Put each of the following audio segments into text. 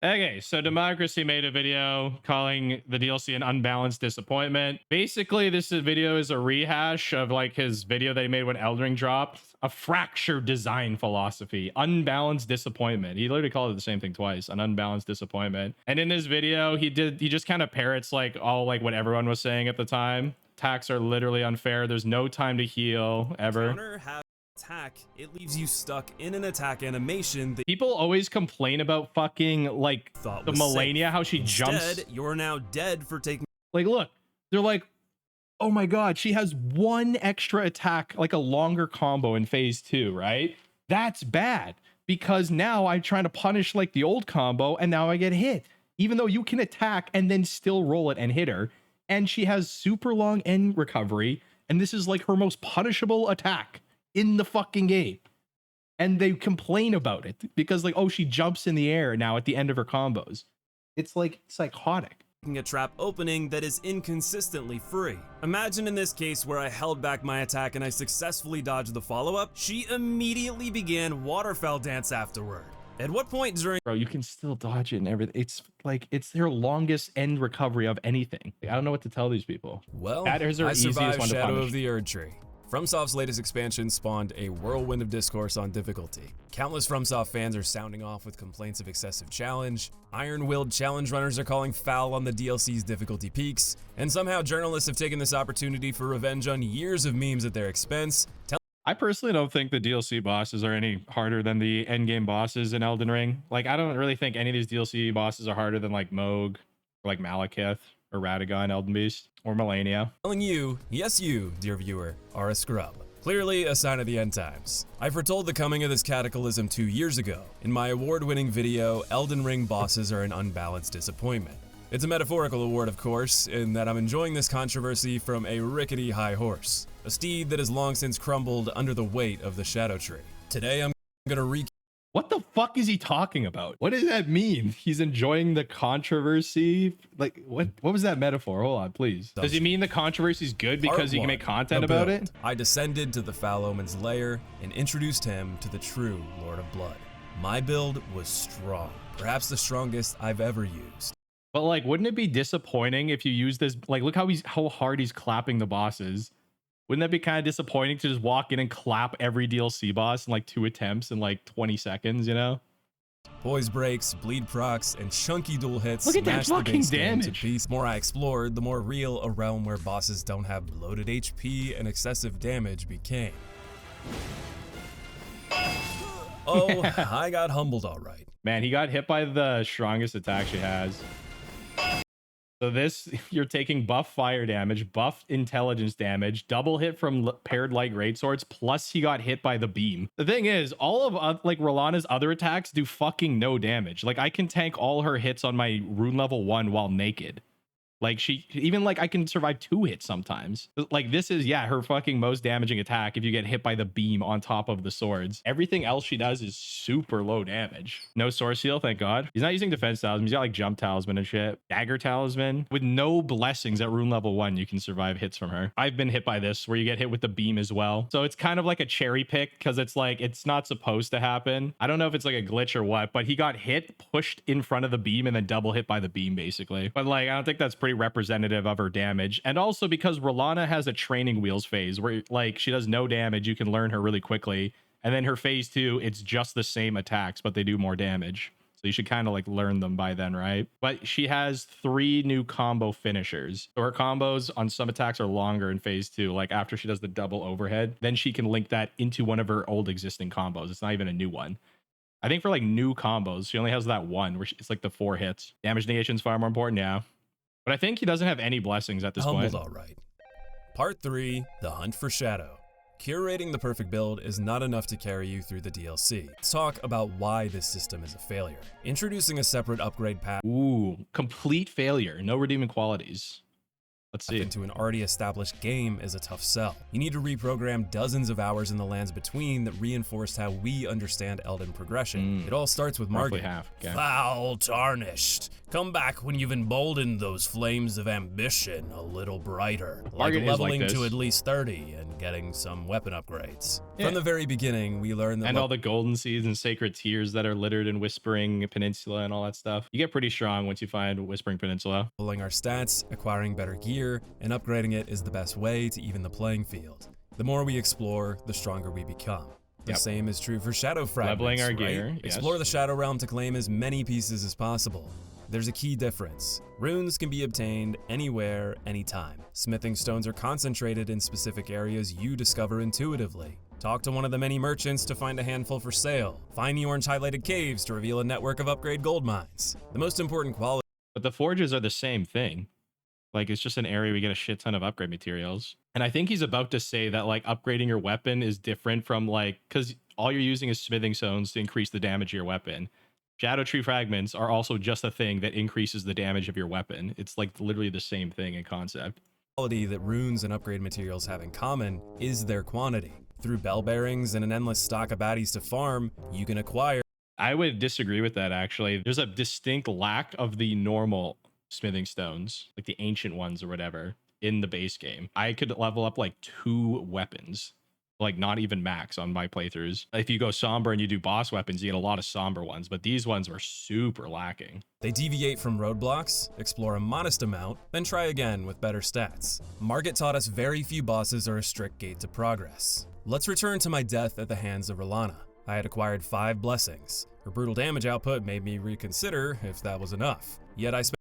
Okay, so Democracy made a video calling the DLC an unbalanced disappointment. Basically, video is a rehash of like his video that he made when Elden Ring dropped. A fractured design philosophy, unbalanced disappointment. He literally called it the same thing twice, an unbalanced disappointment. And in this video, he just kind of parrots like all like what everyone was saying at the time. Attacks are literally unfair. There's no time to heal ever. Attack, it leaves you stuck in an attack animation that people always complain about fucking like the Melania, how she jumps. You're now dead for taking. Like, look, they're like, oh my god, she has one extra attack, like a longer combo in phase 2, right? That's bad because now I'm trying to punish like the old combo and now I get hit, even though you can attack and then still roll it and hit her. And she has super long end recovery, and this is like her most punishable attack in the fucking game. And they complain about it because like, oh, she jumps in the air now at the end of her combos. It's like psychotic. A trap opening that is inconsistently free. Imagine in this case where I held back my attack and I successfully dodged the follow-up. She immediately began waterfowl dance afterward. At what point during— Bro, you can still dodge it and everything. It's like, it's their longest end recovery of anything. Like, I don't know what to tell these people. Well, that is their I easiest survived one to Shadow punish. of the Erdtree. FromSoft's latest expansion spawned a whirlwind of discourse on difficulty. Countless FromSoft fans are sounding off with complaints of excessive challenge, iron-willed challenge runners are calling foul on the DLC's difficulty peaks, and somehow journalists have taken this opportunity for revenge on years of memes at their expense. I personally don't think the DLC bosses are any harder than the endgame bosses in Elden Ring. Like, I don't really think any of these DLC bosses are harder than like Moog, or like Malekith, or Radagon, Elden Beast, or Melania. Telling you, yes you, dear viewer, are a scrub. Clearly a sign of the end times. I foretold the coming of this cataclysm 2 years ago. In my award-winning video, Elden Ring bosses are an unbalanced disappointment. It's a metaphorical award, of course, in that I'm enjoying this controversy from a rickety high horse, a steed that has long since crumbled under the weight of the Scadutree. Today I'm gonna What the fuck is he talking about? What does that mean? He's enjoying the controversy? Like, what was that metaphor? Hold on, please. Does he mean the controversy is good because you can make content about it? I descended to the Foul Omen's lair and introduced him to the true Lord of Blood. My build was strong, perhaps the strongest I've ever used. But like, wouldn't it be disappointing if you use this? Like, look how hard he's clapping the bosses. Wouldn't that be kind of disappointing to just walk in and clap every DLC boss in like 2 attempts in like 20 seconds, you know? Poise breaks, bleed procs, and chunky dual hits. Look at that fucking damage. The more I explored, the more real a realm where bosses don't have bloated HP and excessive damage became. Oh, I got humbled all right. Man, he got hit by the strongest attack she has. So this, you're taking buff fire damage, buff intelligence damage, double hit from paired light greatswords, plus he got hit by the beam. The thing is, all of like Rolana's other attacks do fucking no damage. Like, I can tank all her hits on my rune level 1 while naked. Like, she even like I can survive 2 hits sometimes. Like, this is, yeah, her fucking most damaging attack if you get hit by the beam on top of the swords. Everything else she does is super low damage. No source seal, thank god. He's not using defense talisman. He's got like jump talisman and shit. Dagger talisman. With no blessings at rune level 1, you can survive hits from her. I've been hit by this where you get hit with the beam as well. So it's kind of like a cherry pick because it's like, it's not supposed to happen. I don't know if it's like a glitch or what, but he got hit, pushed in front of the beam, and then double hit by the beam basically. But like, I don't think that's pretty representative of her damage. And also because Rolana has a training wheels phase where like she does no damage, you can learn her really quickly, and then her phase 2, it's just the same attacks but they do more damage, so you should kind of like learn them by then, right? But she has 3 new combo finishers, so her combos on some attacks are longer in phase 2. Like after she does the double overhead, then she can link that into one of her old existing combos. It's not even a new one. I think for like new combos she only has that one where it's like the 4 hits. Damage negation is far more important, yeah. But I think he doesn't have any blessings at this point. All right. Part 3, The Hunt for Shadow. Curating the perfect build is not enough to carry you through the DLC. Let's talk about why this system is a failure. Introducing a separate upgrade path. Ooh, complete failure. No redeeming qualities. Let's see. Into an already established game is a tough sell. You need to reprogram dozens of hours in the lands between that reinforced how we understand Elden progression. It all starts with Margit. Half. Okay. Foul tarnished. Come back when you've emboldened those flames of ambition a little brighter. Like Margit is leveling like to at least 30 and getting some weapon upgrades. Yeah. From the very beginning, we learn that and all the golden seeds and sacred tears that are littered in Whispering Peninsula and all that stuff. You get pretty strong once you find Whispering Peninsula. leveling our stats, acquiring better gear, and upgrading it is the best way to even the playing field. The more we explore, the stronger we become. The same is true for shadow fragments, Leveling our right? gear, yes. Explore the Shadow Realm to claim as many pieces as possible. There's a key difference. Runes can be obtained anywhere, anytime. Smithing stones are concentrated in specific areas you discover intuitively. Talk to one of the many merchants to find a handful for sale. Find the orange highlighted caves to reveal a network of upgrade gold mines. The most important quality But the forges are the same thing. Like, it's just an area we get a shit ton of upgrade materials. And I think he's about to say that, like, upgrading your weapon is different from, like, because all you're using is smithing stones to increase the damage of your weapon. Scadutree fragments are also just a thing that increases the damage of your weapon. It's, like, literally the same thing in concept. that runes and upgrade materials have in common is their quantity. Through bell bearings and an endless stock of baddies to farm, you can acquire I would disagree with that, actually. There's a distinct lack of the normal smithing stones, like the ancient ones or whatever, in the base game. I could level up like 2 weapons, like not even max on my playthroughs. If you go somber and you do boss weapons, you get a lot of somber ones, but these ones were super lacking. They deviate from roadblocks, explore a modest amount, then try again with better stats. Margit taught us very few bosses are a strict gate to progress. Let's return to my death at the hands of Rolana. I had acquired 5 blessings. Her brutal damage output made me reconsider if that was enough. Yet I spent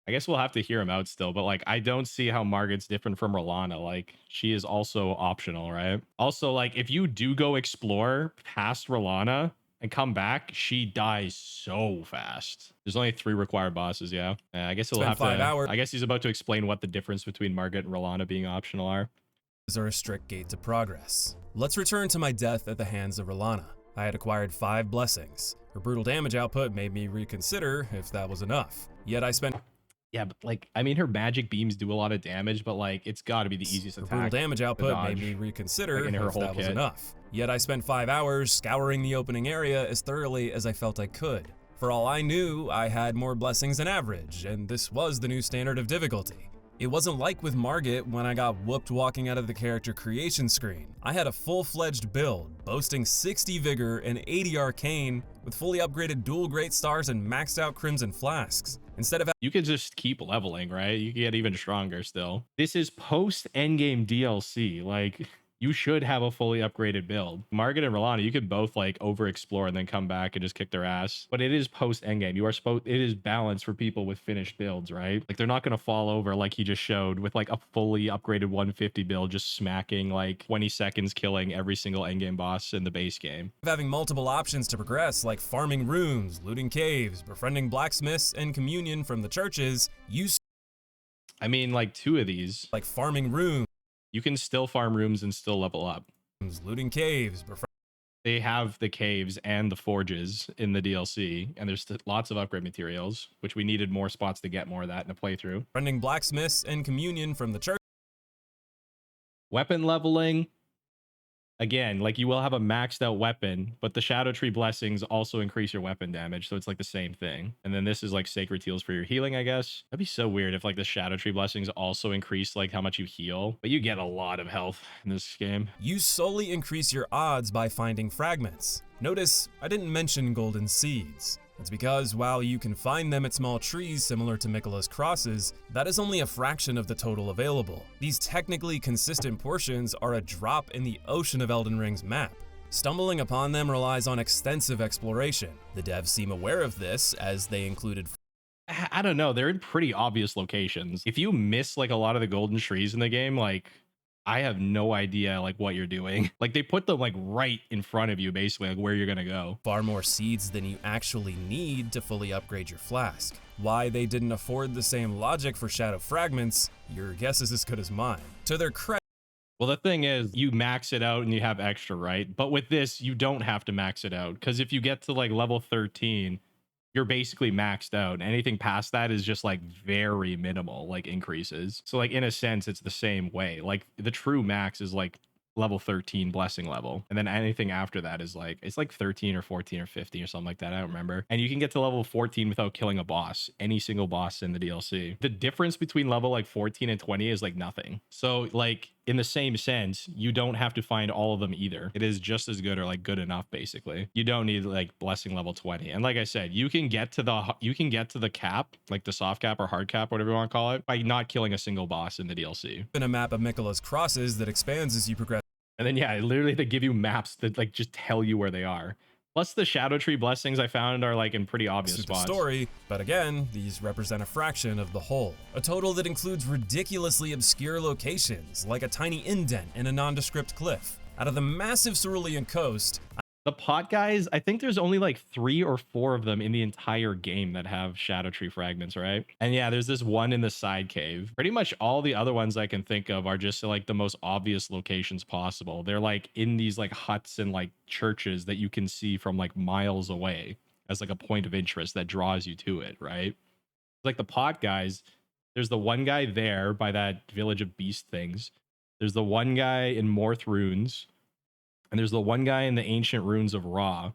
I guess we'll have to hear him out still, but like I don't see how Margit's different from Rolana. Like, she is also optional, right? Also, like, if you do go explore past Rolana and come back, she dies so fast. There's only 3 required bosses, yeah. I guess he'll Spent have 5 to. hours. I guess he's about to explain what the difference between Margit and Rolana being optional are. are a strict gate to progress. Let's return to my death at the hands of Rolana. I had acquired 5 blessings. Her brutal damage output made me reconsider if that was enough. Yet I spent Yeah, but like, I mean, her magic beams do a lot of damage, but like, it's got to be the easiest her attack. brutal damage output made dodge, me reconsider like, in her if whole that was kit. enough. Yet I spent 5 hours scouring the opening area as thoroughly as I felt I could. For all I knew, I had more blessings than average, and this was the new standard of difficulty. It wasn't like with Margit when I got whooped walking out of the character creation screen. I had a full-fledged build, boasting 60 Vigor and 80 Arcane, with fully upgraded dual Great Stars and maxed out Crimson Flasks. Instead of You could just keep leveling, right? You can get even stronger still. This is post endgame DLC. Like, you should have a fully upgraded build. Margit and Rolana, you could both like over explore and then come back and just kick their ass. But it is post endgame. You are supposed, it is balanced for people with finished builds, right? Like, they're not going to fall over like he just showed with like a fully upgraded 150 build, just smacking like 20 seconds, killing every single endgame boss in the base game. having multiple options to progress, like farming runes, looting caves, befriending blacksmiths, and communion from the churches, you I mean, like 2 of these, like farming runes, you can still farm rooms and still level up. looting caves, They have the caves and the forges in the DLC, and there's lots of upgrade materials, which we needed more spots to get more of that in a playthrough. befriending blacksmiths, and communion from the church. Weapon leveling, again, like, you will have a maxed out weapon, but the Scadutree blessings also increase your weapon damage, so it's like the same thing. And then this is like sacred heals for your healing, I guess. That'd be so weird if like the Scadutree blessings also increase like how much you heal, but you get a lot of health in this game. You solely increase your odds by finding fragments. Notice I didn't mention golden seeds. It's because while you can find them at small trees similar to Miquella's crosses, that is only a fraction of the total available. These technically consistent portions are a drop in the ocean of Elden Ring's map. Stumbling upon them relies on extensive exploration. The devs seem aware of this, as they included I don't know, they're in pretty obvious locations. If you miss like a lot of the golden trees in the game, like, I have no idea like what you're doing. Like, they put them like right in front of you, basically, like where you're gonna go. far more seeds than you actually need to fully upgrade your flask. Why they didn't afford the same logic for shadow fragments, your guess is as good as mine. To their credit, Well, the thing is, you max it out and you have extra, right? But with this, you don't have to max it out, because if you get to like level 13, you're basically maxed out. Anything past that is just like very minimal, like increases. So like, in a sense, it's the same way. Like, the true max is like level 13 blessing level, and then anything after that is like, it's like 13 or 14 or 15 or something like that, I don't remember. And you can get to level 14 without killing a boss, any single boss in the DLC. The difference between level like 14 and 20 is like nothing. So like, in the same sense, you don't have to find all of them either. It is just as good or like good enough, basically. You don't need like blessing level 20. And like I said, you can get to the cap, like the soft cap or hard cap, whatever you want to call it, by not killing a single boss in the DLC. In a map of Miquella's crosses that expands as you progress. And then yeah, literally they give you maps that like just tell you where they are. Plus the Scadutree blessings I found are like in pretty obvious through spots. the story, but again, these represent a fraction of the whole. A total that includes ridiculously obscure locations, like a tiny indent in a nondescript cliff. Out of the massive Cerulean coast, The pot guys, I think there's only like 3 or 4 of them in the entire game that have Scadutree fragments, right? And yeah, there's this one in the side cave. Pretty much all the other ones I can think of are just like the most obvious locations possible. They're like in these like huts and like churches that you can see from like miles away as like a point of interest that draws you to it, right? Like the pot guys, there's the one guy there by that village of beast things. There's the one guy in Morth Runes. And there's the one guy in the ancient ruins of Ra,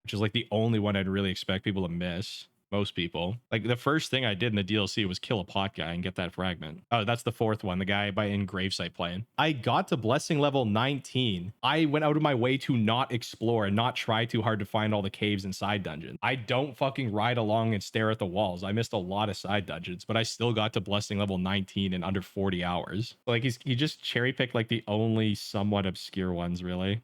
which is like the only one I'd really expect people to miss. Most people. Like the first thing I did in the DLC was kill a pot guy and get that fragment. Oh, that's the 4th one, the guy by in Gravesite playing. I got to blessing level 19. I went out of my way to not explore and not try too hard to find all the caves and side dungeons. I don't fucking ride along and stare at the walls. I missed a lot of side dungeons, but I still got to blessing level 19 in under 40 hours. Like he just cherry picked like the only somewhat obscure ones, really.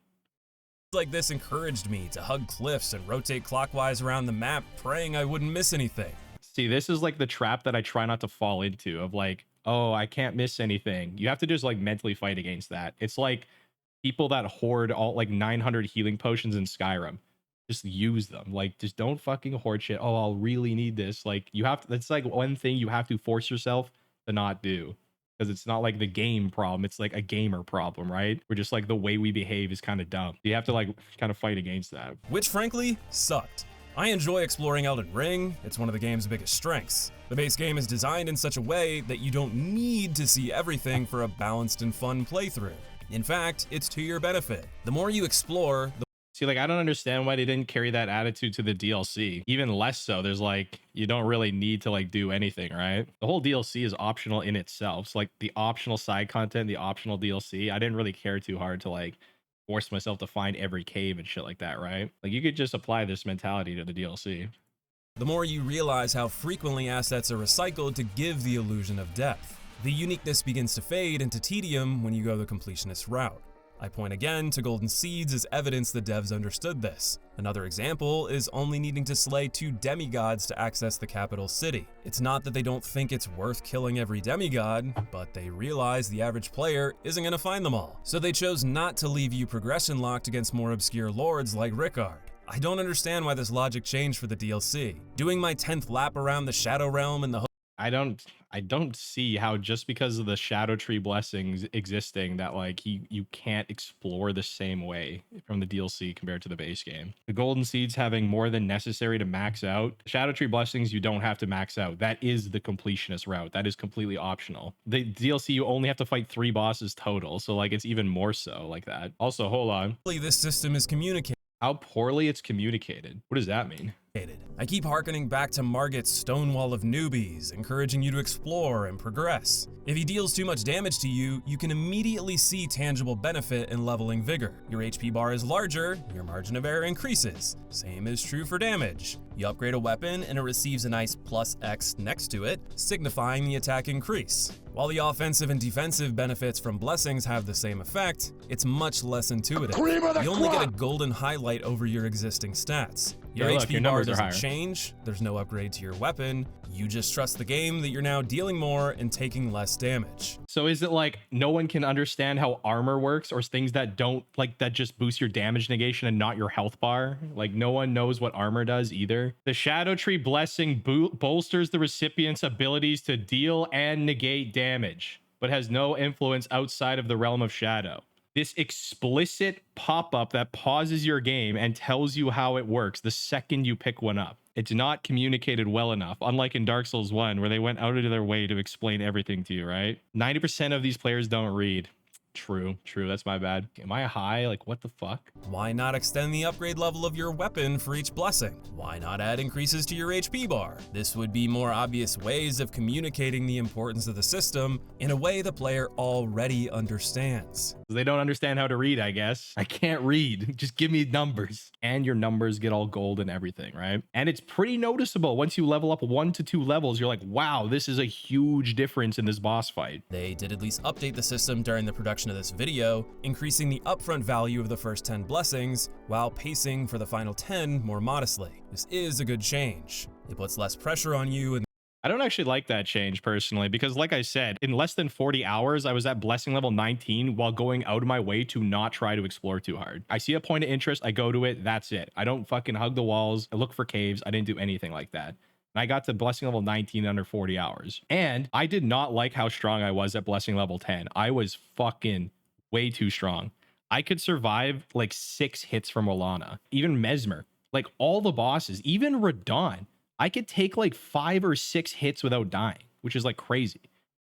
like this encouraged me to hug cliffs and rotate clockwise around the map, praying I wouldn't miss anything. See, this is like the trap that I try not to fall into of like, oh, I can't miss anything. You have to just like mentally fight against that. It's like people that hoard all like 900 healing potions in Skyrim. Just use them. Like, just don't fucking hoard shit. Oh, I'll really need this. Like, you have to, that's like one thing you have to force yourself to not do. Because it's not like the game problem. It's like a gamer problem, right? We're just like the way we behave is kind of dumb. You have to like kind of fight against that. Which frankly, sucked. I enjoy exploring Elden Ring. It's one of the game's biggest strengths. The base game is designed in such a way that you don't need to see everything for a balanced and fun playthrough. In fact, it's to your benefit. The more you explore, the See, like, I don't understand why they didn't carry that attitude to the DLC. Even less so, there's like, you don't really need to like do anything, right? The whole DLC is optional in itself. So like the optional side content, the optional DLC, I didn't really care too hard to like force myself to find every cave and shit like that, right? Like you could just apply this mentality to the DLC. The more you realize how frequently assets are recycled to give the illusion of depth. The uniqueness begins to fade into tedium when you go the completionist route. I point again to Golden Seeds as evidence the devs understood this. Another example is only needing to slay 2 demigods to access the capital city. It's not that they don't think it's worth killing every demigod, but they realize the average player isn't gonna find them all. So they chose not to leave you progression locked against more obscure lords like Rickard. I don't understand why this logic changed for the DLC. Doing my 10th lap around the Shadow Realm and the I don't see how just because of the Scadutree blessings existing that like you can't explore the same way from the DLC compared to the base game. The Golden Seeds having more than necessary to max out. Scadutree blessings you don't have to max out. That is the completionist route. That is completely optional. The DLC you only have to fight 3 bosses total, so like it's even more so like that. Also, hold on. this system is communicated. How poorly it's communicated. What does that mean? I keep hearkening back to Margit's Stonewall of Newbies, encouraging you to explore and progress. If he deals too much damage to you, you can immediately see tangible benefit in leveling vigor. Your HP bar is larger, your margin of error increases. Same is true for damage. You upgrade a weapon and it receives a nice +X next to it, signifying the attack increase. While the offensive and defensive benefits from blessings have the same effect, it's much less intuitive. You only get a golden highlight over your existing stats. Your HP bar doesn't change, there's no upgrade to your weapon, you just trust the game that you're now dealing more and taking less damage. So is it like no one can understand how armor works or things that don't like that just boost your damage negation and not your health bar? Like no one knows what armor does either. The Scadutree blessing bolsters the recipient's abilities to deal and negate damage, but has no influence outside of the realm of shadow. This explicit pop-up that pauses your game and tells you how it works the second you pick one up. It's not communicated well enough, unlike in Dark Souls 1, where they went out of their way to explain everything to you, right? 90% of these players don't read. True. That's my bad. Am I high? Like, what the fuck? Why not extend the upgrade level of your weapon for each blessing? Why not add increases to your HP bar? This would be more obvious ways of communicating the importance of the system in a way the player already understands. They don't understand how to read, I guess. I can't read. Just give me numbers. And your numbers get all gold and everything, right? And it's pretty noticeable. Once you level up 1 to 2 levels, you're like, wow, this is a huge difference in this boss fight. They did at least update the system during the production of this video, increasing the upfront value of the first 10 blessings, while pacing for the final 10 more modestly. This is a good change. It puts less pressure on you and I don't actually like that change personally, because like I said, in less than 40 hours, I was at blessing level 19 while going out of my way to not try to explore too hard. I see a point of interest, I go to it, that's it. I don't fucking hug the walls, I look for caves, I didn't do anything like that. And I got to blessing level 19 in under 40 hours. And I did not like how strong I was at blessing level 10. I was fucking way too strong. I could survive like 6 hits from Olana, even Mesmer, like all the bosses, even Radon. I could take like 5 or 6 hits without dying, which is like crazy.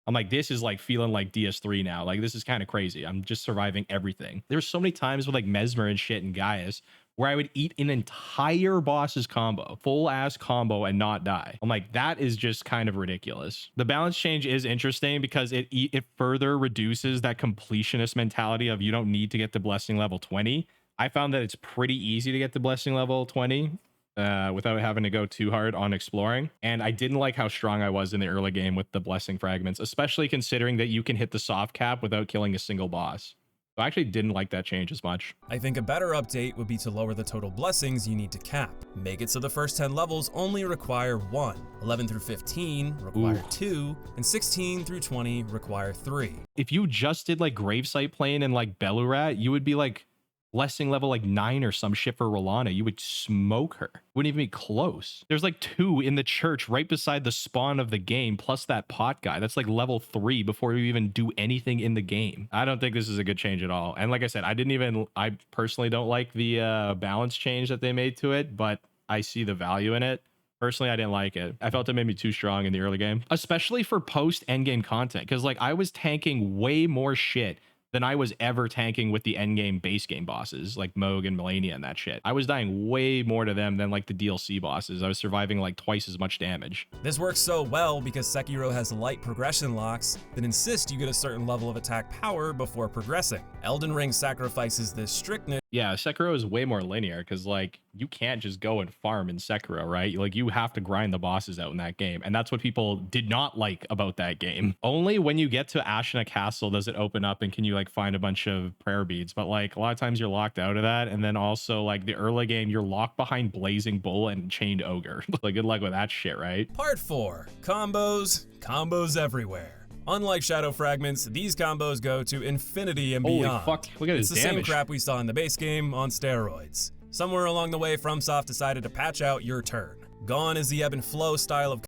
I'm like, this is like feeling like DS3 now. Like, this is kind of crazy. I'm just surviving everything. There's so many times with like Mesmer and shit and Gaius where I would eat an entire boss's combo, full ass combo, and not die. I'm like, that is just kind of ridiculous. The balance change is interesting because it further reduces that completionist mentality of you don't need to get to blessing level 20. I found that it's pretty easy to get to blessing level 20. Without having to go too hard on exploring. And I didn't like how strong I was in the early game with the blessing fragments, especially considering that you can hit the soft cap without killing a single boss. So I actually didn't like that change as much. I think a better update would be to lower the total blessings you need to cap. Make it so the first 10 levels only require 1, 11 through 15 require 2, and 16 through 20 require 3. If you just did like Gravesite Plane and like Belurat, you would be like blessing level like 9 or some shit for Rolana. You would smoke her. Wouldn't even be close. There's like 2 in the church right beside the spawn of the game, plus that pot guy. That's like level 3 before you even do anything in the game. I don't think this is a good change at all. And like I said, I personally don't like the balance change that they made to it, but I see the value in it. Personally, I didn't like it. I felt it made me too strong in the early game, especially for post endgame content. Because like I was tanking way more shit than I was ever tanking with the endgame base game bosses like Moog and Melania and that shit. I was dying way more to them than like the DLC bosses. I was surviving like twice as much damage. This works so well because Sekiro has light progression locks that insist you get a certain level of attack power before progressing. Elden Ring sacrifices this strictness. Yeah, Sekiro is way more linear because like you can't just go and farm in Sekiro, right? Like you have to grind the bosses out in that game. And that's what people did not like about that game. Only when you get to Ashina Castle does it open up and can you like find a bunch of prayer beads. But like a lot of times you're locked out of that. And then also like the early game, you're locked behind Blazing Bull and Chained Ogre. Like good luck with that shit, right? Part 4, combos everywhere. Unlike Shadow Fragments, these combos go to infinity and beyond. Holy fuck, look at this damage. It's the same crap we saw in the base game on steroids. Somewhere along the way, FromSoft decided to patch out your turn. Gone is the ebb and flow style of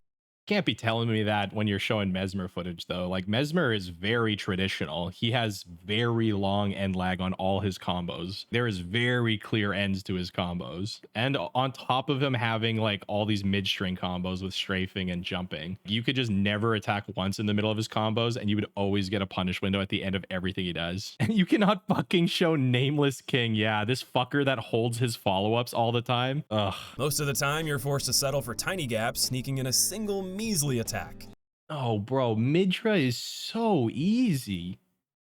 Can't be telling me that when you're showing Mesmer footage though. Like Mesmer is very traditional. He has very long end lag on all his combos. There is very clear ends to his combos. And on top of him having like all these mid-string combos with strafing and jumping, you could just never attack once in the middle of his combos and you would always get a punish window at the end of everything he does. And you cannot fucking show Nameless King. Yeah, this fucker that holds his follow-ups all the time. Ugh. Most of the time, you're forced to settle for tiny gaps, sneaking in a single measly attack. Oh, bro, Midra is so easy.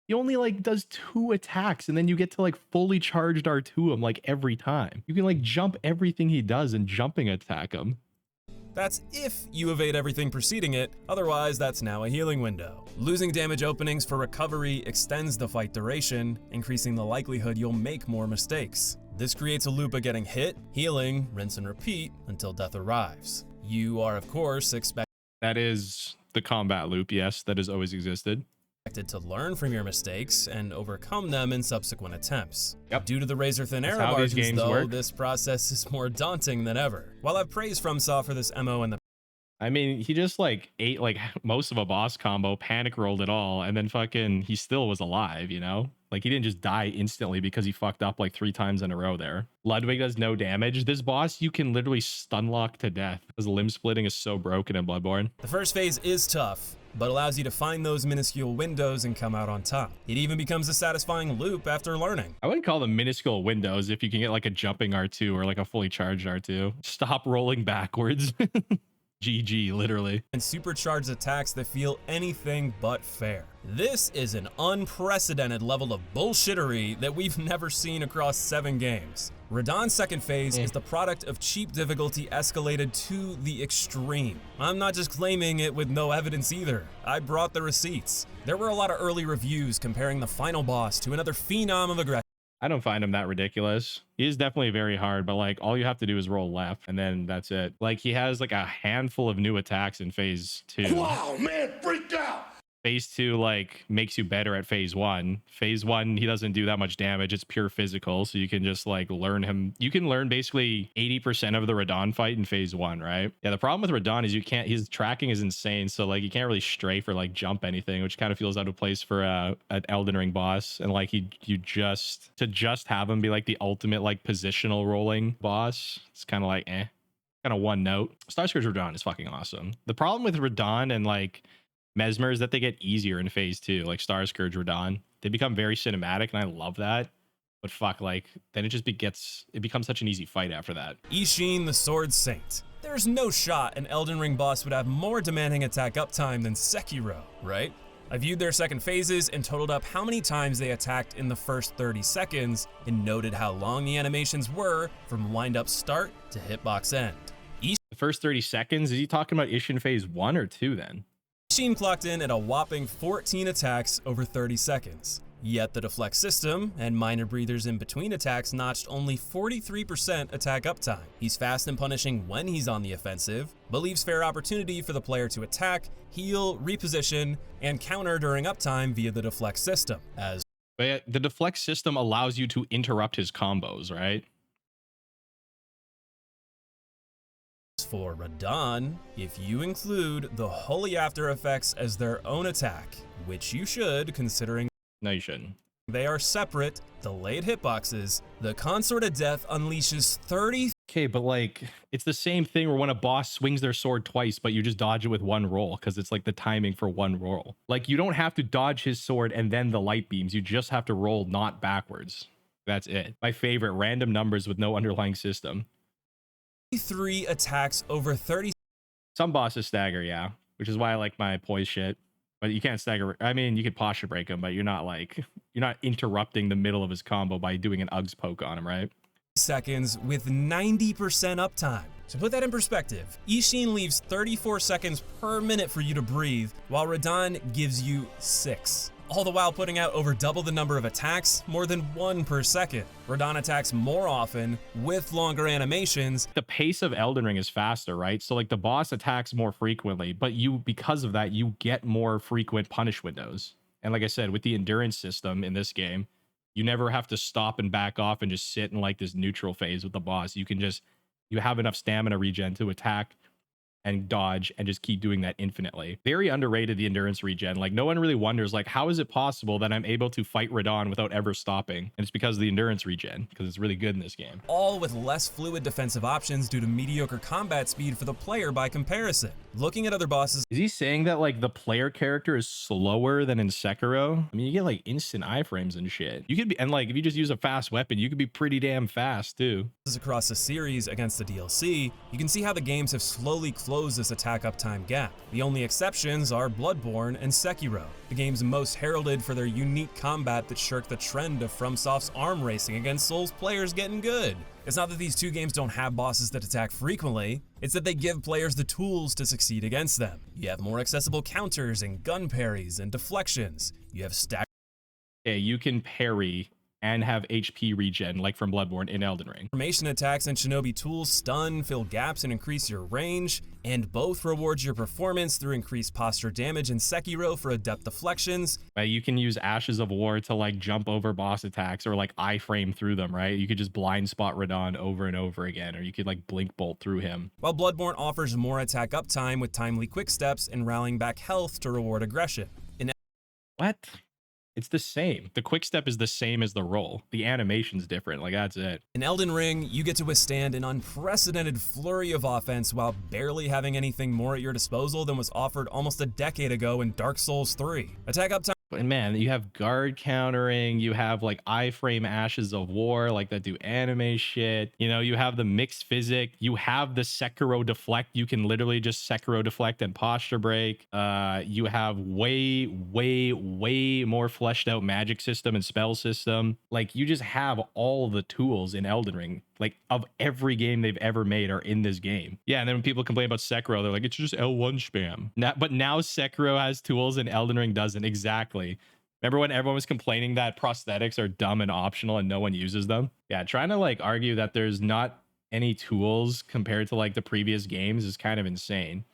He only like does 2 attacks and then you get to like fully charged R2 him like every time. You can like jump everything he does and jumping attack him. That's if you evade everything preceding it, otherwise that's now a healing window. Losing damage openings for recovery extends the fight duration, increasing the likelihood you'll make more mistakes. This creates a loop of getting hit, healing, rinse and repeat until death arrives. You are of course expected That is the combat loop, yes, that has always existed. to learn from your mistakes and overcome them in subsequent attempts. Yep. Due to the razor-thin error how these margins, games though, work. this process is more daunting than ever. While I've praised FromSoft for this MO in the I mean, he just like ate like most of a boss combo, panic rolled it all, and then fucking he still was alive, you know? Like he didn't just die instantly because he fucked up like 3 times in a row there. Ludwig does no damage. This boss you can literally stun lock to death because limb splitting is so broken in Bloodborne. first phase is tough, but allows you to find those minuscule windows and come out on top. It even becomes a satisfying loop after learning. I wouldn't call them minuscule windows if you can get like a jumping R2 or like a fully charged R2. Stop rolling backwards. GG, literally. And supercharged attacks that feel anything but fair. This is an unprecedented level of bullshittery that we've never seen across 7 games. Radahn's second phase is the product of cheap difficulty escalated to the extreme. I'm not just claiming it with no evidence either. I brought the receipts. There were a lot of early reviews comparing the final boss to another phenom of aggression. I don't find him that ridiculous. He is definitely very hard, but like all you have to do is roll left and then that's it. Like he has like a handful of new attacks in phase 2. Wow, man, freaked out. Phase 2 like makes you better at phase 1. Phase 1, he doesn't do that much damage. It's pure physical. So you can just like learn him. You can learn basically 80% of the Radahn fight in phase 1, right? Yeah, the problem with Radahn is you can't, his tracking is insane. So like you can't really strafe or like jump anything, which kind of feels out of place for an Elden Ring boss. And like you just have him be like the ultimate like positional rolling boss. It's kind of like kind of one note. Starscourge Radahn is fucking awesome. The problem with Radahn and like Mesmer is that they get easier in phase 2, like Starscourge Radahn. They become very cinematic, and I love that. But fuck, like, then it becomes such an easy fight after that. Ishin the Sword Saint. There's no shot an Elden Ring boss would have more demanding attack uptime than Sekiro, right? I viewed their second phases and totaled up how many times they attacked in the first 30 seconds and noted how long the animations were from wind-up start to hitbox end. The first 30 seconds? Is he talking about Ishin phase 1 or 2 then? Ishin clocked in at a whopping 14 attacks over 30 seconds. Yet the deflect system and minor breathers in between attacks notched only 43% attack uptime. He's fast and punishing when he's on the offensive, but leaves fair opportunity for the player to attack, heal, reposition, and counter during uptime via the deflect system. But yeah, the deflect system allows you to interrupt his combos, right? For Radahn, if you include the holy after effects as their own attack, which you should, considering No, you shouldn't. they are separate, delayed hitboxes, the Consort of Death unleashes 30. Okay, but like, it's the same thing where when a boss swings their sword twice, but you just dodge it with one roll, because it's like the timing for one roll. Like, you don't have to dodge his sword and then the light beams. You just have to roll not backwards. That's it. My favorite, random numbers with no underlying system. 3 attacks over 30. Some bosses stagger, yeah, which is why I like my poise shit. But you can't stagger. I mean, you could posture break him, but you're not interrupting the middle of his combo by doing an Uggs poke on him, right? Seconds with 90% uptime. To put that in perspective, Ishin leaves 34 seconds per minute for you to breathe, while Radahn gives you 6. All the while putting out over double the number of attacks, more than 1 per second. Radahn attacks more often, with longer animations. The pace of Elden Ring is faster, right? So like the boss attacks more frequently, but because of that, you get more frequent punish windows. And like I said, with the endurance system in this game, you never have to stop and back off and just sit in like this neutral phase with the boss. You have enough stamina regen to attack and dodge and just keep doing that infinitely. Very underrated, the endurance regen. Like, no one really wonders, like, how is it possible that I'm able to fight Radahn without ever stopping? And it's because of the endurance regen, because it's really good in this game. All with less fluid defensive options due to mediocre combat speed for the player by comparison. Looking at other bosses. Is he saying that, like, the player character is slower than in Sekiro? I mean, you get, like, instant iframes and shit. You could be, and, like, if you just use a fast weapon, you could be pretty damn fast, too. Across the series against the DLC, you can see how the games have slowly closed this attack uptime gap. The only exceptions are Bloodborne and Sekiro, the games most heralded for their unique combat that shirk the trend of FromSoft's arm racing against Souls players getting good. It's not that these two games don't have bosses that attack frequently, it's that they give players the tools to succeed against them. You have more accessible counters and gun parries and deflections. You have Yeah, you can parry and have HP regen, like from Bloodborne in Elden Ring. Formation attacks and shinobi tools stun, fill gaps, and increase your range, and both rewards your performance through increased posture damage in Sekiro for adept deflections. You can use Ashes of War to like jump over boss attacks or like iframe through them, right? You could just blind spot Radahn over and over again, or you could like blink bolt through him. While Bloodborne offers more attack uptime with timely quick steps and rallying back health to reward aggression. What? It's the same. The quick step is the same as the roll. The animation's different. Like, that's it. In Elden Ring, you get to withstand an unprecedented flurry of offense while barely having anything more at your disposal than was offered almost a decade ago in Dark Souls 3. Attack uptime. And man, you have guard countering, you have like iframe Ashes of War, like that do anime shit. You know, you have the mixed physic, you have the Sekiro deflect. You can literally just Sekiro deflect and posture break. You have way more fleshed out magic system and spell system. Like, you just have all the tools in Elden Ring. Like, of every game they've ever made are in this game. Yeah, and then when people complain about Sekiro, they're like, it's just L1 spam. But now Sekiro has tools and Elden Ring doesn't. Exactly. Remember when everyone was complaining that prosthetics are dumb and optional and no one uses them? Yeah, trying to like argue that there's not any tools compared to like the previous games is kind of insane.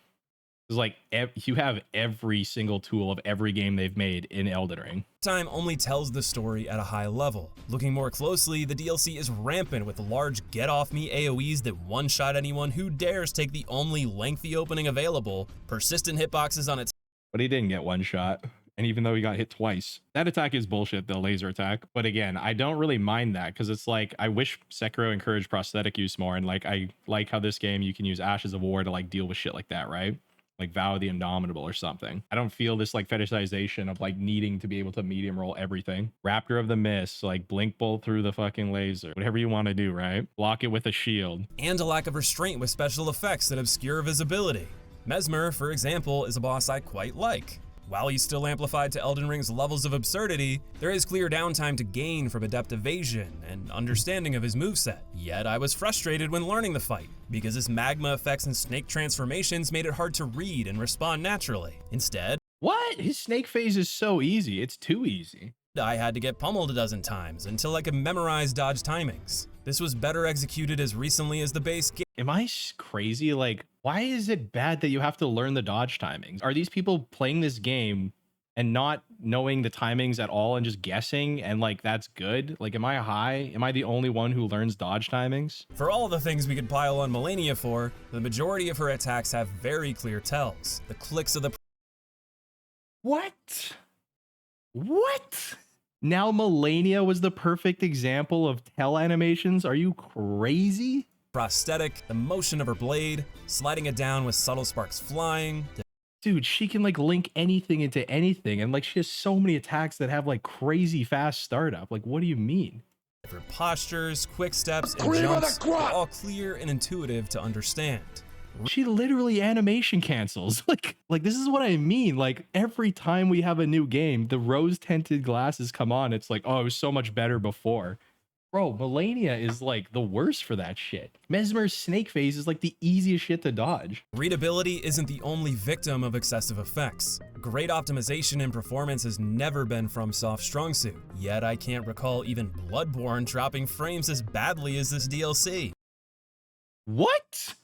It's like you have every single tool of every game they've made in Elden Ring. Time only tells the story at a high level. Looking more closely, the DLC is rampant with large get-off-me AoEs that one-shot anyone who dares take the only lengthy opening available, persistent hitboxes on its. But he didn't get one shot. And even though he got hit twice, that attack is bullshit, the laser attack. But again, I don't really mind that because it's like, I wish Sekiro encouraged prosthetic use more. And like, I like how this game, you can use Ashes of War to like deal with shit like that, right? Like Vow of the Indomitable or something. I don't feel this like fetishization of like needing to be able to medium roll everything. Raptor of the Mist, like blink bolt through the fucking laser. Whatever you want to do, right? Block it with a shield. And a lack of restraint with special effects that obscure visibility. Mesmer, for example, is a boss I quite like. While he's still amplified to Elden Ring's levels of absurdity, there is clear downtime to gain from adept evasion and understanding of his moveset. Yet I was frustrated when learning the fight, because his magma effects and snake transformations made it hard to read and respond naturally. Instead, what? His snake phase is so easy. It's too easy. I had to get pummeled a dozen times until I could memorize dodge timings. This was better executed as recently as the base game. Am I crazy? Like, why is it bad that you have to learn the dodge timings? Are these people playing this game and not knowing the timings at all and just guessing and like that's good? Like, am I high? Am I the only one who learns dodge timings? For all the things we could pile on Melania for, the majority of her attacks have very clear tells. The clicks of the... What? Now Melania was the perfect example of tell animations? Are you crazy? Prosthetic, the motion of her blade, sliding it down with subtle sparks flying. Dude, she can like link anything into anything, and like she has so many attacks that have like crazy fast startup. Like, what do you mean? Different postures, quick steps, and jumps are all clear and intuitive to understand. She literally animation cancels. Like this is what I mean. Like, every time we have a new game, the rose tinted glasses come on. It's like, oh, it was so much better before. Bro, Melania is like the worst for that shit. Mesmer's snake phase is like the easiest shit to dodge. Readability isn't the only victim of excessive effects. Great optimization and performance has never been FromSoft's strong suit. Yet I can't recall even Bloodborne dropping frames as badly as this DLC. What?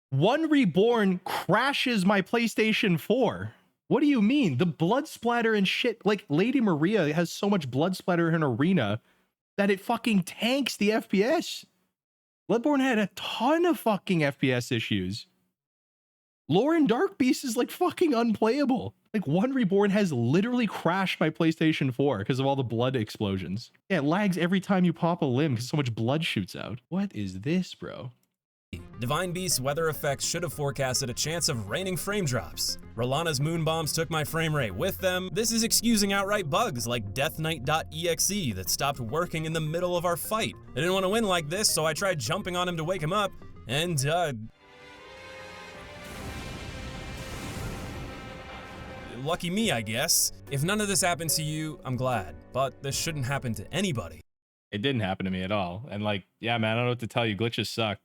One Reborn crashes my PlayStation 4. What do you mean? The blood splatter and shit. Like, Lady Maria has so much blood splatter in Arena that it fucking tanks the FPS. Bloodborne had a ton of fucking FPS issues. Lauren Darkbeast is like fucking unplayable. Like, One Reborn has literally crashed my PlayStation 4 because of all the blood explosions. Yeah, it lags every time you pop a limb because so much blood shoots out. What is this, bro? Divine Beast's weather effects should have forecasted a chance of raining frame drops. Rolana's moon bombs took my frame rate with them. This is excusing outright bugs like deathknight.exe that stopped working in the middle of our fight. I didn't want to win like this, so I tried jumping on him to wake him up, and lucky me, I guess. If none of this happened to you, I'm glad, but this shouldn't happen to anybody. It didn't happen to me at all. And like, yeah, man, I don't know what to tell you. Glitches suck.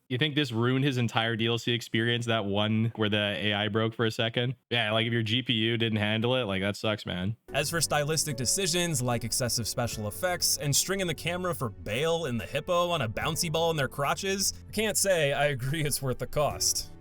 You think this ruined his entire DLC experience? That one where the AI broke for a second? Yeah, like if your GPU didn't handle it, like that sucks, man. As for stylistic decisions like excessive special effects and stringing the camera for Bale and the hippo on a bouncy ball in their crotches, I can't say I agree it's worth the cost.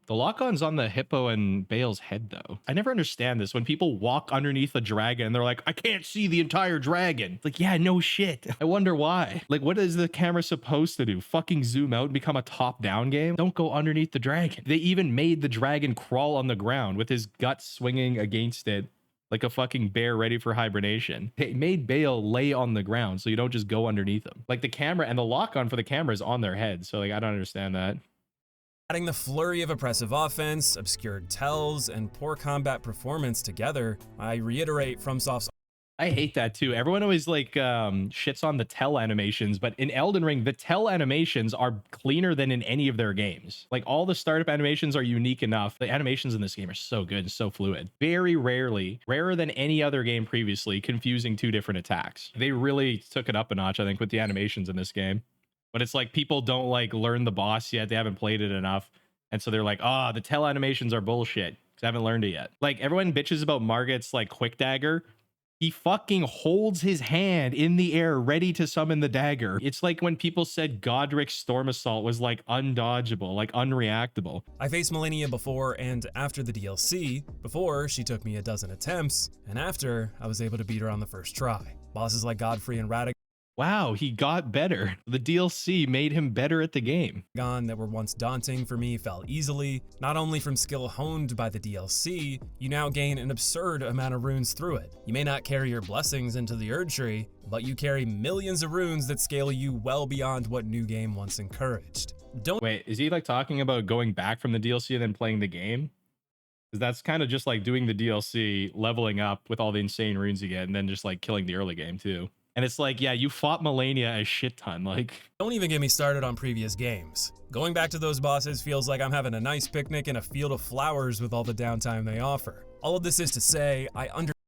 The lock-on's on the hippo and Bale's head, though. I never understand this. When people walk underneath a dragon, they're like, I can't see the entire dragon. It's like, yeah, no shit. I wonder why. Like, what is the camera supposed to do? Fucking zoom out and become a top-down game? Don't go underneath the dragon. They even made the dragon crawl on the ground with his guts swinging against it like a fucking bear ready for hibernation. They made Bale lay on the ground so you don't just go underneath them. Like the camera and the lock on for the camera is on their head. So like, I don't understand that. Adding the flurry of oppressive offense, obscured tells, and poor combat performance together, I reiterate FromSoft's. I hate that too. Everyone always like shits on the tell animations, but in Elden Ring, the tell animations are cleaner than in any of their games. Like all the startup animations are unique enough. The animations in this game are so good and so fluid. Very rarely, rarer than any other game previously, confusing two different attacks. They really took it up a notch, I think, with the animations in this game. But it's like people don't like learn the boss yet. They haven't played it enough. And so they're like, oh, the tell animations are bullshit because I haven't learned it yet. Like everyone bitches about Margit's like quick dagger. He fucking holds his hand in the air ready to summon the dagger. It's like when people said Godric's Storm Assault was like undodgeable, like unreactable. I faced Malenia before and after the DLC. Before, she took me a dozen attempts, and after, I was able to beat her on the first try. Bosses like Godfrey and Radagon Wow, he got better. The DLC made him better at the game. that were once daunting for me fell easily. Not only from skill honed by the DLC, you now gain an absurd amount of runes through it. You may not carry your blessings into the Erd Tree, but you carry millions of runes that scale you well beyond what New Game once encouraged. Wait, is he like talking about going back from the DLC and then playing the game? Because that's kind of just like doing the DLC, leveling up with all the insane runes you get, and then just like killing the early game too. And it's like, yeah, you fought Malenia a shit ton. Like, Don't even get me started on previous games. Going back to those bosses feels like I'm having a nice picnic in a field of flowers with all the downtime they offer. All of this is to say,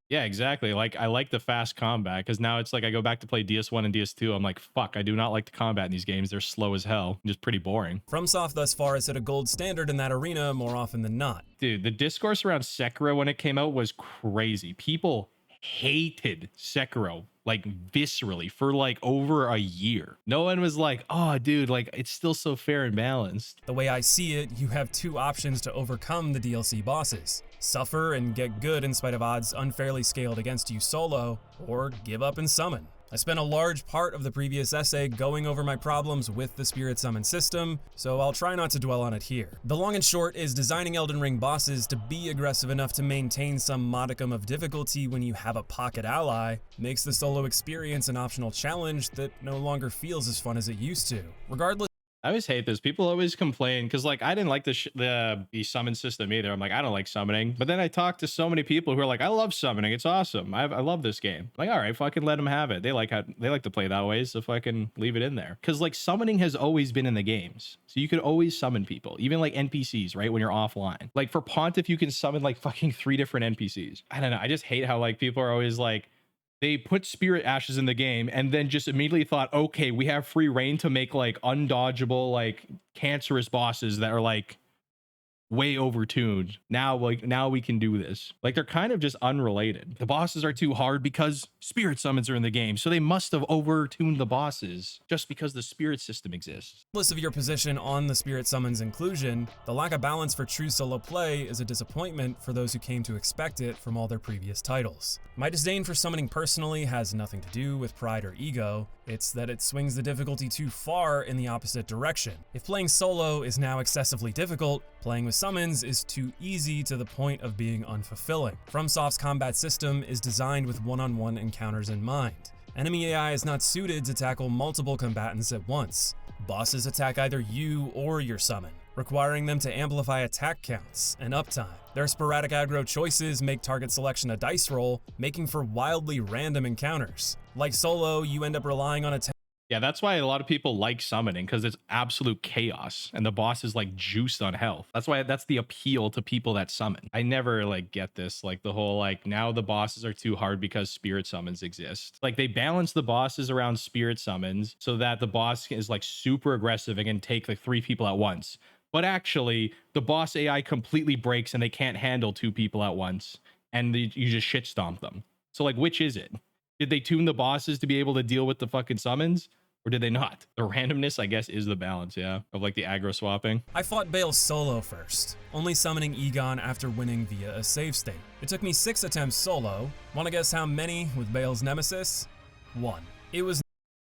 yeah, exactly. Like, I like the fast combat because now it's like I go back to play DS1 and DS2. I'm like, fuck, I do not like the combat in these games. They're slow as hell, just pretty boring. FromSoft thus far has set a gold standard in that arena more often than not. Dude, the discourse around Sekiro when it came out was crazy. People hated Sekiro like viscerally for like over a year. No one was like, oh dude, like it's still so fair and balanced. The way I see it, you have two options to overcome the DLC bosses. Suffer and get good in spite of odds unfairly scaled against you solo, or give up and summon. I spent a large part of the previous essay going over my problems with the Spirit Summon system, so I'll try not to dwell on it here. The long and short is designing Elden Ring bosses to be aggressive enough to maintain some modicum of difficulty when you have a pocket ally makes the solo experience an optional challenge that no longer feels as fun as it used to. Regardless, I always hate this. People always complain because like I didn't like the summon system either. I'm like, I don't like summoning. But then I talked to so many people who are like, I love summoning. It's awesome. I love this game. I'm like, all right, fucking let them have it. They like to play that way, so fucking leave it in there. Because like summoning has always been in the games, so you could always summon people, even like NPCs, right? When you're offline, like for Pontiff, you can summon like fucking 3 different NPCs. I don't know. I just hate how like people are always like, they put spirit ashes in the game and then just immediately thought, okay, we have free reign to make like undodgeable, like cancerous bosses that are like way overtuned. Now we can do this. Like they're kind of just unrelated. The bosses are too hard because spirit summons are in the game, so they must have overtuned the bosses just because the spirit system exists. regardless of your position on the Spirit Summons inclusion, the lack of balance for true solo play is a disappointment for those who came to expect it from all their previous titles. My disdain for summoning personally has nothing to do with pride or ego, it's that it swings the difficulty too far in the opposite direction. If playing solo is now excessively difficult, playing with summons is too easy to the point of being unfulfilling. FromSoft's combat system is designed with one-on-one encounters in mind. Enemy AI is not suited to tackle multiple combatants at once. Bosses attack either you or your summon, requiring them to amplify attack counts and uptime. Their sporadic aggro choices make target selection a dice roll, making for wildly random encounters. Like solo, you end up relying on attack. Yeah, that's why a lot of people like summoning, because it's absolute chaos and the boss is like juiced on health. That's the appeal to people that summon. I never like get this, like the whole like now the bosses are too hard because spirit summons exist. Like they balance the bosses around spirit summons so that the boss is like super aggressive and can take like 3 people at once. But actually the boss AI completely breaks and they can't handle 2 people at once and you just shit stomp them. So like, which is it? Did they tune the bosses to be able to deal with the fucking summons? Or did they not? The randomness, I guess, is the balance, yeah, of like the aggro swapping. I fought Bale solo first, only summoning Egon after winning via a save state. It took me 6 attempts solo. Wanna guess how many with Bale's nemesis? 1. It was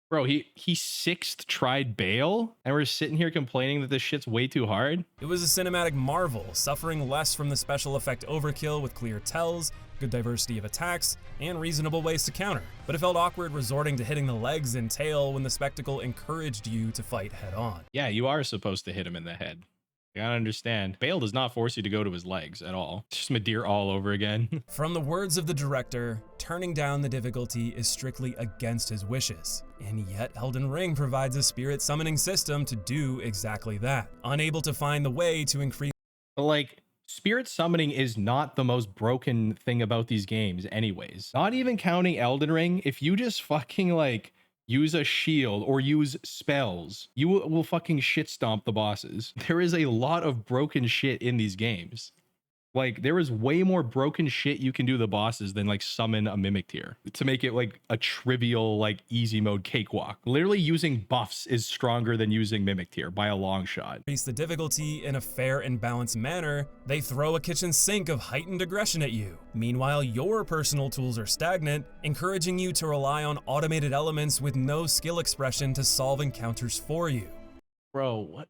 Bro, he 6th tried Bale, and we're sitting here complaining that this shit's way too hard. It was a cinematic marvel, suffering less from the special effect overkill with clear tells, good diversity of attacks and reasonable ways to counter, but it felt awkward resorting to hitting the legs and tail when the spectacle encouraged you to fight head on. Yeah, you are supposed to hit him in the head. I gotta understand. Bale does not force you to go to his legs at all. It's just Madeir all over again. From the words of the director, turning down the difficulty is strictly against his wishes. And yet Elden Ring provides a spirit summoning system to do exactly that. Unable to find the way to increase Like, spirit summoning is not the most broken thing about these games anyways. Not even counting Elden Ring, if you just fucking like use a shield or use spells, you will fucking shit stomp the bosses. There is a lot of broken shit in these games. Like, there is way more broken shit you can do to the bosses than like summon a mimic tier to make it like a trivial, like easy mode cakewalk. Literally using buffs is stronger than using mimic tier by a long shot. the difficulty in a fair and balanced manner, they throw a kitchen sink of heightened aggression at you. Meanwhile, your personal tools are stagnant, encouraging you to rely on automated elements with no skill expression to solve encounters for you. Bro,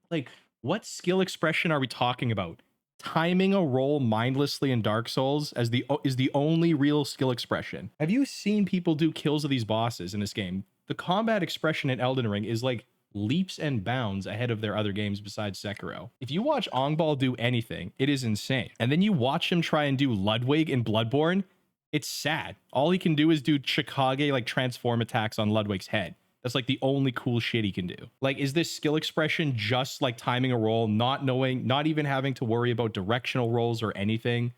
what skill expression are we talking about? Timing a roll mindlessly in Dark Souls is the only real skill expression. Have you seen people do kills of these bosses in this game? The combat expression in Elden Ring is like leaps and bounds ahead of their other games besides Sekiro. If you watch Ongbal do anything, it is insane. And then you watch him try and do Ludwig in Bloodborne, it's sad. All he can do is do Chikage like transform attacks on Ludwig's head. That's like the only cool shit he can do. Like, is this skill expression just like timing a roll, not knowing, not even having to worry about directional rolls or anything,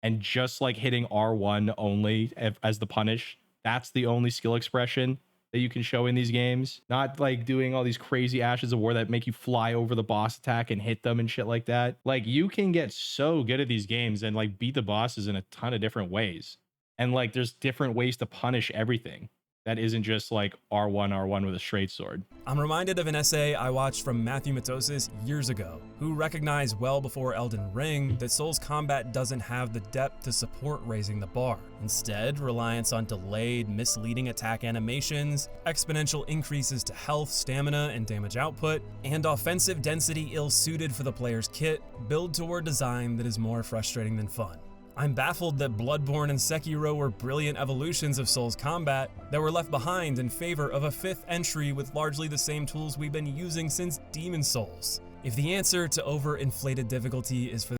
and just like hitting R1 only as the punish? That's the only skill expression that you can show in these games. Not like doing all these crazy Ashes of War that make you fly over the boss attack and hit them and shit like that. Like, you can get so good at these games and like beat the bosses in a ton of different ways. And like, there's different ways to punish everything. That isn't just like R1 with a straight sword. I'm reminded of an essay I watched from Matthew Matosis years ago, who recognized well before Elden Ring that Souls combat doesn't have the depth to support raising the bar. Instead, reliance on delayed, misleading attack animations, exponential increases to health, stamina, and damage output, and offensive density ill-suited for the player's kit build toward design that is more frustrating than fun. I'm baffled that Bloodborne and Sekiro were brilliant evolutions of Souls combat that were left behind in favor of a fifth entry with largely the same tools we've been using since Demon Souls. If the answer to overinflated difficulty is for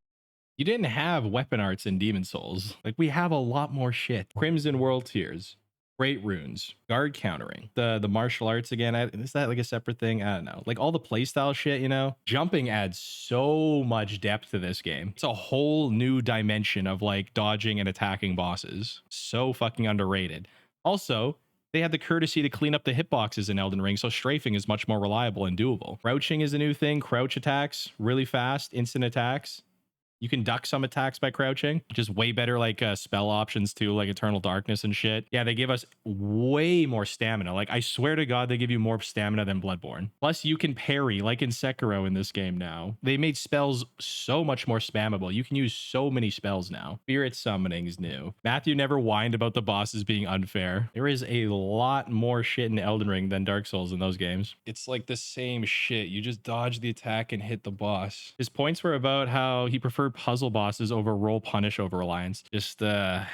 You didn't have weapon arts in Demon Souls. Like, we have a lot more shit. Crimson World Tears, Great Runes, guard countering, the martial arts again. Is that like a separate thing? I don't know. Like all the playstyle shit, you know? Jumping adds so much depth to this game. It's a whole new dimension of like dodging and attacking bosses. So fucking underrated. Also, they had the courtesy to clean up the hitboxes in Elden Ring, so strafing is much more reliable and doable. Crouching is a new thing. Crouch attacks, really fast, instant attacks. You can duck some attacks by crouching, just way better like spell options too, like Eternal Darkness and shit. Yeah, they give us way more stamina. Like, I swear to God, they give you more stamina than Bloodborne. Plus, you can parry like in Sekiro in this game now. They made spells so much more spammable. You can use so many spells now. Spirit summoning is new. Matthew never whined about the bosses being unfair. There is a lot more shit in Elden Ring than Dark Souls in those games. It's like the same shit. You just dodge the attack and hit the boss. His points were about how he preferred puzzle bosses over roll punish over reliance. Just yeah,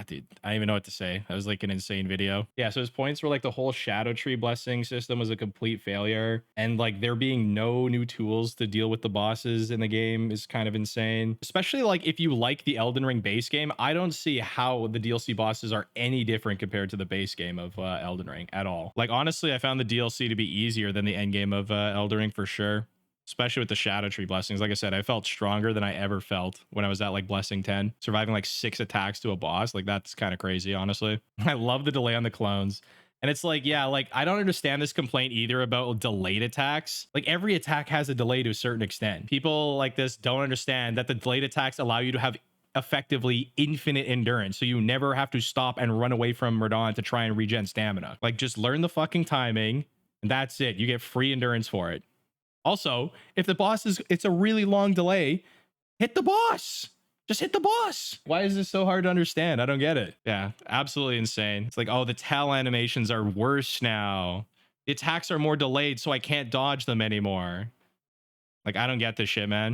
dude, I don't even know what to say. That was like an insane video. Yeah, so his points were like the whole Scadutree blessing system was a complete failure, and like there being no new tools to deal with the bosses in the game is kind of insane. Especially like if you like the Elden Ring base game, I don't see how the DLC bosses are any different compared to the base game of Elden Ring at all. Like, honestly, I found the DLC to be easier than the end game of Elden Ring for sure. Especially with the Scadutree blessings. Like I said, I felt stronger than I ever felt when I was at like blessing 10, surviving like 6 attacks to a boss. Like, that's kind of crazy, honestly. I love the delay on the clones. And it's like, yeah, like I don't understand this complaint either about delayed attacks. Like, every attack has a delay to a certain extent. People like this don't understand that the delayed attacks allow you to have effectively infinite endurance, so you never have to stop and run away from Mordaunt to try and regen stamina. Like, just learn the fucking timing and that's it. You get free endurance for it. Also, if the boss it's a really long delay, hit the boss. Just hit the boss. Why is this so hard to understand? I don't get it. Yeah, absolutely insane. It's like, oh, the tail animations are worse now. The attacks are more delayed, so I can't dodge them anymore. Like, I don't get this shit, man.